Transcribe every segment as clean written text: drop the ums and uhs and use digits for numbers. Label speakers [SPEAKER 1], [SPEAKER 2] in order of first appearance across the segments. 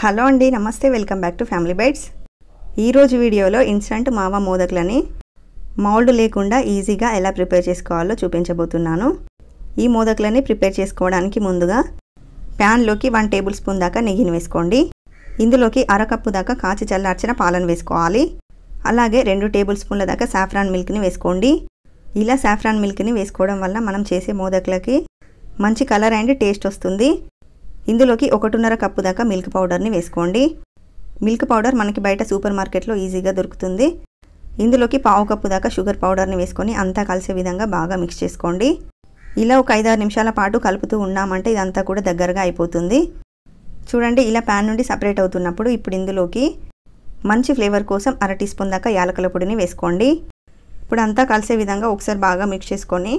[SPEAKER 1] Hello అండి, namaste. Welcome back to family bytes. ఈరోజు వీడియోలో ఇన్స్టంట్ మావా మోదకులని మౌల్డ్ లేకుండా ఈజీగా ఎలా ప్రిపేర్ చేసుకోవాలో చూపించబోతున్నాను. ఈ మోదకులని ప్రిపేర్ చేసుకోవడానికి ముందుగా ప్యాన్లోకి 1 టేబుల్ స్పూన్ దాకా నెయ్యిని వేసుకోండి. ఇందులోకి అరకప్పు దాకా కాచి చల్లార్చిన పాలను వేసుకోవాలి. అలాగే 2 టేబుల్ స్పూన్ల దాకా సాఫ్రాన్ మిల్క్ని వేసుకోండి. ఇలా సాఫ్రాన్ మిల్క్ని వేసుకోవడం వల్ల మనం చేసే మోదకులకి మంచి కలర్ అండ్ టేస్ట్ వస్తుంది. ఇందులోకి 1.5 కప్పు దాకా మిల్క్ పౌడర్ని వేసుకోండి. మిల్క్ పౌడర్ మనకి బయట సూపర్ మార్కెట్లో ఈజీగా దొరుకుతుంది. ఇందులోకి 1/2 కప్పు దాకా షుగర్ పౌడర్ని వేసుకొని అంతా కలిసే విధంగా బాగా మిక్స్ చేసుకోండి. ఇలా ఒక 5-6 నిమిషాల పాటు కలుపుతూ ఉన్నామంటే ఇదంతా కూడా దగ్గరగా అయిపోతుంది. చూడండి, ఇలా ప్యాన్ నుండి సపరేట్ అవుతున్నప్పుడు ఇప్పుడు ఇందులోకి మంచి ఫ్లేవర్ కోసం 1/2 టీ స్పూన్ దాకా యాలకుల పొడిని వేసుకోండి. ఇప్పుడు అంతా కలిసే విధంగా ఒకసారి బాగా మిక్స్ చేసుకొని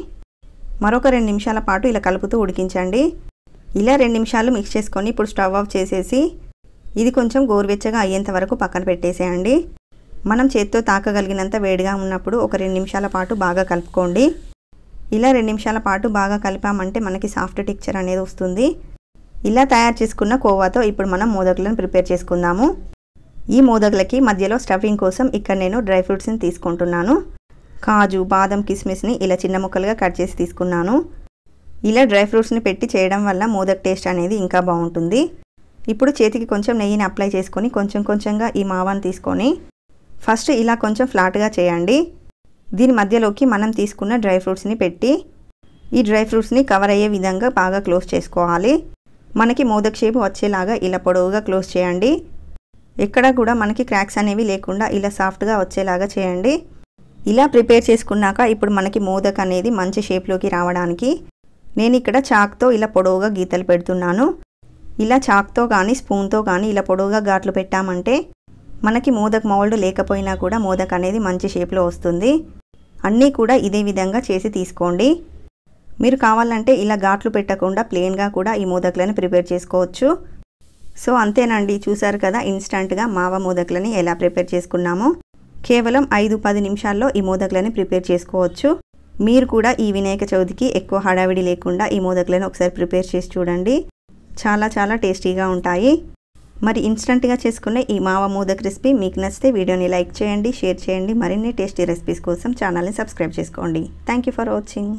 [SPEAKER 1] మరొక 2 నిమిషాల పాటు ఇలా కలుపుతూ ఉడికించండి. ఇలా 2 నిమిషాలు మిక్స్ చేసుకొని ఇప్పుడు స్టవ్ ఆఫ్ చేసేసి ఇది కొంచెం గోరువెచ్చగా అయ్యేంత వరకు పక్కన పెట్టేసేయండి. మనం చేత్తో తాకగలిగినంత వేడిగా ఉన్నప్పుడు ఒక 2 నిమిషాల పాటు బాగా కలుపుకోండి. ఇలా 2 నిమిషాల పాటు బాగా కలిపామంటే మనకి సాఫ్ట్ టెక్స్చర్ అనేది వస్తుంది. ఇలా తయారు చేసుకున్న కోవాతో ఇప్పుడు మనం మోదకులను ప్రిపేర్ చేసుకుందాము. ఈ మోదకులకి మధ్యలో స్టఫింగ్ కోసం ఇక్కడ నేను డ్రై ఫ్రూట్స్ని తీసుకుంటున్నాను. కాజు, బాదం, కిస్మిస్ని ఇలా చిన్న ముక్కలుగా కట్ చేసి తీసుకున్నాను. ఇలా డ్రై ఫ్రూట్స్ని పెట్టి చేయడం వల్ల మోదక్ టేస్ట్ అనేది ఇంకా బాగుంటుంది. ఇప్పుడు చేతికి కొంచెం నెయ్యిని అప్లై చేసుకొని కొంచెం కొంచెంగా ఈ మావాను తీసుకొని ఫస్ట్ ఇలా కొంచెం ఫ్లాట్గా చేయండి. దీని మధ్యలోకి మనం తీసుకున్న డ్రై ఫ్రూట్స్ని పెట్టి ఈ డ్రై ఫ్రూట్స్ని కవర్ అయ్యే విధంగా బాగా క్లోజ్ చేసుకోవాలి. మనకి మోదక్ షేప్ వచ్చేలాగా ఇలా పొడవుగా క్లోజ్ చేయండి. ఎక్కడ కూడా మనకి క్రాక్స్ అనేవి లేకుండా ఇలా సాఫ్ట్గా వచ్చేలాగా చేయండి. ఇలా ప్రిపేర్ చేసుకున్నాక ఇప్పుడు మనకి మోదక్ అనేది మంచి షేప్లోకి రావడానికి నేను ఇక్కడ చాక్తో ఇలా పొడవుగా గీతలు పెడుతున్నాను. ఇలా చాక్తో కానీ స్పూన్తో కానీ ఇలా పొడవుగా ఘాట్లు పెట్టామంటే మనకి మోదక్ మౌల్డ్ లేకపోయినా కూడా మోదక్ అనేది మంచి షేప్లో వస్తుంది. అన్నీ కూడా ఇదే విధంగా చేసి తీసుకోండి. మీరు కావాలంటే ఇలా ఘాట్లు పెట్టకుండా ప్లెయిన్గా కూడా ఈ మోదకులను ప్రిపేర్ చేసుకోవచ్చు. సో అంతేనండి, చూసారు కదా ఇన్స్టంట్గా మావా మోదకులని ఎలా ప్రిపేర్ చేసుకున్నామో. కేవలం 5-10 నిమిషాల్లో ఈ మోదకులని ప్రిపేర్ చేసుకోవచ్చు. మీరు కూడా ఈ వినాయక చవితికి ఎక్కువ హడావిడి లేకుండా ఈ మోదకులను ఒకసారి ప్రిపేర్ చేసి చూడండి. చాలా చాలా టేస్టీగా ఉంటాయి. మరి ఇన్స్టంట్గా చేసుకునే ఈ మావా మోదక్ రెసిపీ మీకు నచ్చితే వీడియోని లైక్ చేయండి, షేర్ చేయండి. మరిన్ని టేస్టీ రెసిపీస్ కోసం ఛానల్ని సబ్స్క్రైబ్ చేసుకోండి. Thank you for watching.